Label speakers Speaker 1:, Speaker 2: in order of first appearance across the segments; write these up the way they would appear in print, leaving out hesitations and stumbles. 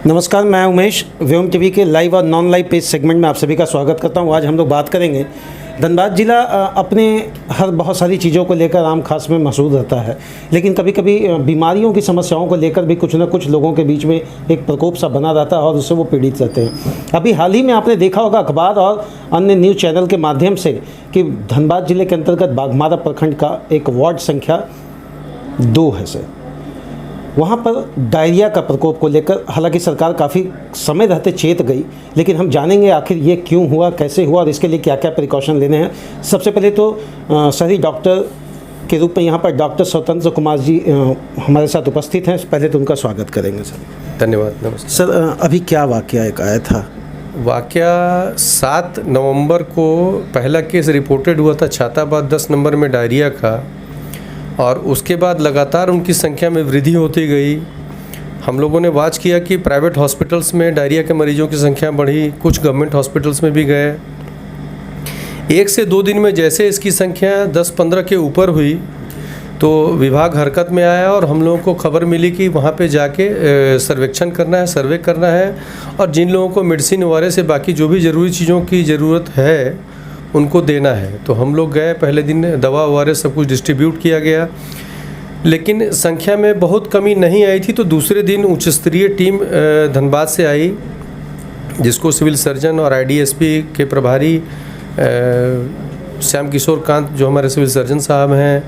Speaker 1: नमस्कार, मैं उमेश व्योम टीवी के लाइव और नॉन लाइव पेज सेगमेंट में आप सभी का स्वागत करता हूं। आज हम लोग बात करेंगे धनबाद जिला अपने हर बहुत सारी चीज़ों को लेकर आम खास में मशहूर रहता है, लेकिन कभी कभी बीमारियों की समस्याओं को लेकर भी कुछ न कुछ लोगों के बीच में एक प्रकोप सा बना रहता है और उससे वो पीड़ित रहते हैं। अभी हाल ही में आपने देखा होगा अखबार और अन्य न्यूज़ चैनल के माध्यम से कि धनबाद जिले के अंतर्गत बाघमारा प्रखंड का एक वार्ड संख्या 2 है सर, वहाँ पर डायरिया का प्रकोप को लेकर हालांकि सरकार काफ़ी समय रहते चेत गई, लेकिन हम जानेंगे आखिर ये क्यों हुआ, कैसे हुआ और इसके लिए क्या क्या प्रिकॉशन लेने हैं। सबसे पहले तो शहरी डॉक्टर के रूप में यहाँ पर डॉक्टर स्वतंत्र कुमार जी हमारे साथ उपस्थित हैं। पहले तो उनका स्वागत करेंगे सर।
Speaker 2: धन्यवाद। नमस्कार
Speaker 1: सर, अभी क्या वाकया एक आया था?
Speaker 2: वाकया 7 नवंबर को पहला केस रिपोर्टेड हुआ था छाताबाद 10 नंबर में डायरिया का, और उसके बाद लगातार उनकी संख्या में वृद्धि होती गई। हम लोगों ने वाच किया कि प्राइवेट हॉस्पिटल्स में डायरिया के मरीजों की संख्या बढ़ी, कुछ गवर्नमेंट हॉस्पिटल्स में भी गए। 1 से 2 दिन में जैसे इसकी संख्या 10-15 के ऊपर हुई तो विभाग हरकत में आया और हम लोगों को खबर मिली कि वहाँ पे जाके सर्वेक्षण करना है, सर्वे करना है, और जिन लोगों को मेडिसिन वगैरह से बाकी जो भी ज़रूरी चीज़ों की ज़रूरत है उनको देना है। तो हम लोग गए, पहले दिन दवा वगैरह सब कुछ डिस्ट्रीब्यूट किया गया, लेकिन संख्या में बहुत कमी नहीं आई थी। तो दूसरे दिन उच्च स्तरीय टीम धनबाद से आई, जिसको सिविल सर्जन और आईडीएसपी के प्रभारी श्याम किशोर कांत जो हमारे सिविल सर्जन साहब हैं,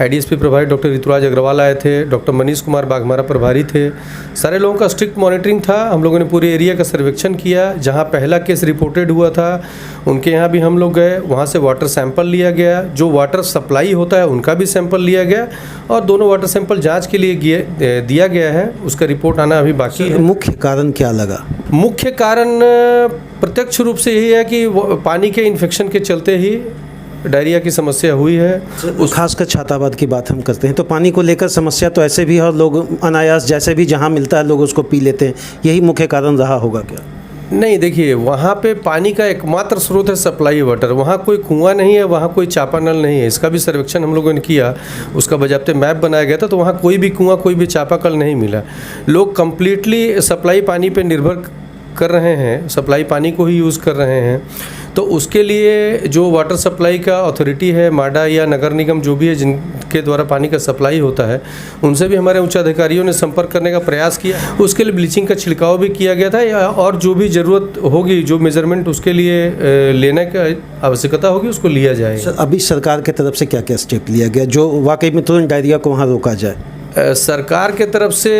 Speaker 2: आईडीएसपी प्रभारी डॉक्टर ऋतुराज अग्रवाल आए थे, डॉक्टर मनीष कुमार बाघमारा प्रभारी थे। सारे लोगों का स्ट्रिक्ट मॉनिटरिंग था। हम लोगों ने पूरे एरिया का सर्वेक्षण किया। जहां पहला केस रिपोर्टेड हुआ था उनके यहाँ भी हम लोग गए, वहां से वाटर सैंपल लिया गया। जो वाटर सप्लाई होता है उनका भी सैंपल लिया गया और दोनों वाटर सैंपल जाँच के लिए दिया गया है। उसका रिपोर्ट आना अभी बाकी है।
Speaker 1: मुख्य कारण क्या लगा?
Speaker 2: मुख्य कारण प्रत्यक्ष रूप से यही है कि पानी के इन्फेक्शन के चलते ही डायरिया की समस्या हुई है।
Speaker 1: खासकर छाताबाद की बात हम करते हैं तो पानी को लेकर समस्या तो ऐसे भी है और लोग अनायास जैसे भी जहां मिलता है लोग उसको पी लेते हैं, यही मुख्य कारण रहा होगा क्या?
Speaker 2: नहीं, देखिए, वहाँ पे पानी का एकमात्र स्रोत है सप्लाई वाटर। वहाँ कोई कुआं नहीं है, वहाँ कोई चापानल नहीं है। इसका भी सर्वेक्षण हम लोगों ने किया, उसका बजाते मैप बनाया गया था। तो वहाँ कोई भी कुआं, कोई भी चापाकल नहीं मिला। लोग कंप्लीटली सप्लाई पानी पे निर्भर कर रहे हैं, सप्लाई पानी को ही यूज़ कर रहे हैं। तो उसके लिए जो वाटर सप्लाई का अथॉरिटी है, माडा या नगर निगम जो भी है जिनके द्वारा पानी का सप्लाई होता है, उनसे भी हमारे उच्च अधिकारियों ने संपर्क करने का प्रयास किया। उसके लिए ब्लीचिंग का छिड़काव भी किया गया था, और जो भी ज़रूरत होगी, जो मेजरमेंट उसके लिए लेने की आवश्यकता होगी उसको लिया जाएगा।
Speaker 1: सर, अभी सरकार की तरफ से क्या क्या स्टेप लिया गया जो वाकई में तुरंत डायरिया को वहाँ रोका जाए?
Speaker 2: सरकार के तरफ से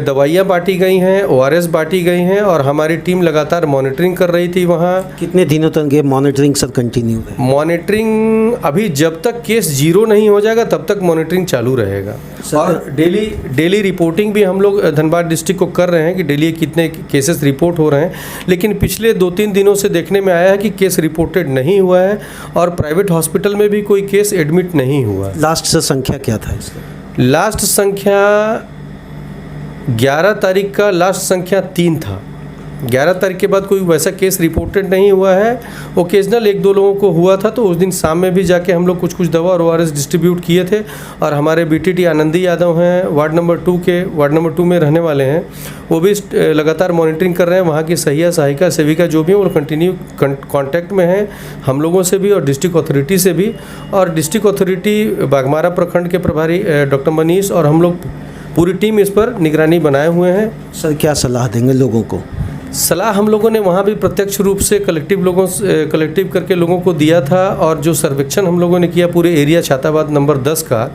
Speaker 2: दवाइयाँ बांटी गई हैं, ORS बांटी गई हैं, और हमारी टीम लगातार मॉनिटरिंग कर रही थी वहाँ।
Speaker 1: कितने दिनों तक ये मॉनिटरिंग सर कंटिन्यू है?
Speaker 2: मॉनिटरिंग अभी जब तक केस 0 नहीं हो जाएगा तब तक मॉनिटरिंग चालू रहेगा। और डेली रिपोर्टिंग भी हम लोग धनबाद डिस्ट्रिक्ट को कर रहे हैं कि डेली कितने केसेस रिपोर्ट हो रहे हैं। लेकिन पिछले 2-3 दिनों से देखने में आया है कि केस रिपोर्टेड नहीं हुआ है और प्राइवेट हॉस्पिटल में भी कोई केस एडमिट नहीं हुआ।
Speaker 1: लास्ट से संख्या क्या था इसका?
Speaker 2: लास्ट संख्या 11 तारीख का लास्ट संख्या 3 था। 11 तारीख के बाद कोई वैसा केस रिपोर्टेड नहीं हुआ है। ओकेजनल 1-2 लोगों को हुआ था, तो उस दिन शाम में भी जाके हम लोग कुछ दवा और ORS डिस्ट्रीब्यूट किए थे। और हमारे BTT आनंदी यादव हैं, वार्ड नंबर 2 में रहने वाले हैं, वो भी लगातार मॉनिटरिंग कर रहे हैं। वहाँ की सहिया, सहायिका, सेविका जो भी हैं वो कंटिन्यू कॉन्टैक्ट में हैं हम लोगों से भी और डिस्ट्रिक्ट अथॉरिटी से भी। और डिस्ट्रिक्ट अथॉरिटी बाघमारा प्रखंड के प्रभारी डॉक्टर मनीष और हम लोग पूरी टीम इस पर निगरानी बनाए हुए हैं।
Speaker 1: सर, क्या सलाह देंगे लोगों को?
Speaker 2: सलाह हम लोगों ने वहाँ भी प्रत्यक्ष रूप से कलेक्टिव करके लोगों को दिया था। और जो सर्वेक्षण हम लोगों ने किया पूरे एरिया छाताबाद नंबर 10 का,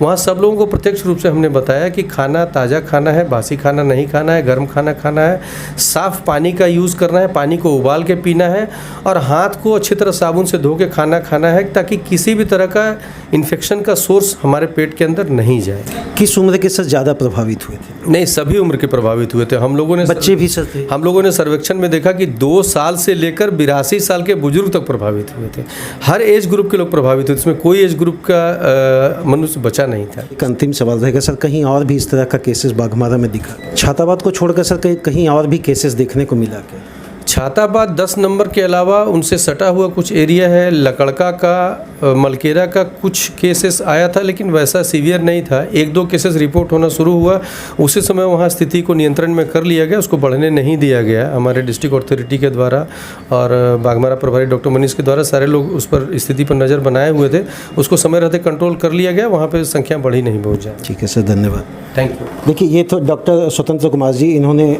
Speaker 2: वहाँ सब लोगों को प्रत्यक्ष रूप से हमने बताया कि खाना ताज़ा खाना है, बासी खाना नहीं खाना है, गर्म खाना खाना है, साफ़ पानी का यूज़ करना है, पानी को उबाल के पीना है, और हाथ को अच्छी तरह साबुन से धो के खाना खाना है, ताकि किसी भी तरह का इन्फेक्शन का सोर्स हमारे पेट के अंदर नहीं जाए।
Speaker 1: किस उम्र के सर ज़्यादा प्रभावित हुए थे?
Speaker 2: नहीं, सभी उम्र के प्रभावित हुए थे। हम लोगों ने
Speaker 1: बच्चे भी सर थे?
Speaker 2: हम लोगों ने सर्वेक्षण में देखा कि 2 साल से लेकर 82 साल के बुजुर्ग तक प्रभावित हुए थे। हर एज ग्रुप के लोग प्रभावित हुए, इसमें कोई एज ग्रुप का मनुष्य बचा नहीं था।
Speaker 1: एक अंतिम सवाल रहेगा सर, कहीं और भी इस तरह का केसेस बाघमारा में दिखा? छाताबाद को छोड़कर सर कहीं और भी केसेस देखने को मिला क्या?
Speaker 2: छाताबाद 10 नंबर के अलावा उनसे सटा हुआ कुछ एरिया है, लकड़का का, मलकेरा का कुछ केसेस आया था, लेकिन वैसा सीवियर नहीं था। 1-2 केसेस रिपोर्ट होना शुरू हुआ, उसी समय वहाँ स्थिति को नियंत्रण में कर लिया गया, उसको बढ़ने नहीं दिया गया हमारे डिस्ट्रिक्ट अथॉरिटी के द्वारा और बागमारा प्रभारी डॉक्टर मनीष के द्वारा। सारे लोग उस पर स्थिति पर नज़र बनाए हुए थे, उसको समय रहते कंट्रोल कर लिया गया, वहाँ पर संख्या बढ़ी नहीं बहुत ज़्यादा।
Speaker 1: ठीक है सर, धन्यवाद।
Speaker 2: Thank you.
Speaker 1: देखिए, ये तो डॉक्टर स्वतंत्र कुमार जी, इन्होंने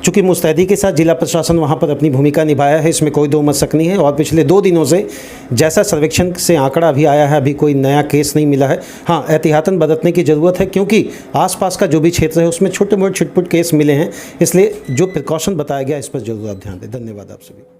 Speaker 1: चूँकि मुस्तैदी के साथ जिला प्रशासन वहाँ पर अपनी भूमिका निभाया है, इसमें कोई दो मत शक नहीं है। और पिछले 2 दिनों से जैसा सर्वेक्षण से आंकड़ा अभी आया है, अभी कोई नया केस नहीं मिला है। हाँ, एहतियातन बरतने की ज़रूरत है, क्योंकि आसपास का जो भी क्षेत्र है उसमें छोटे मोटे छिटपुट केस मिले हैं, इसलिए जो प्रिकॉशन बताया गया इस पर जरूर आप ध्यान दें। धन्यवाद आप सभी।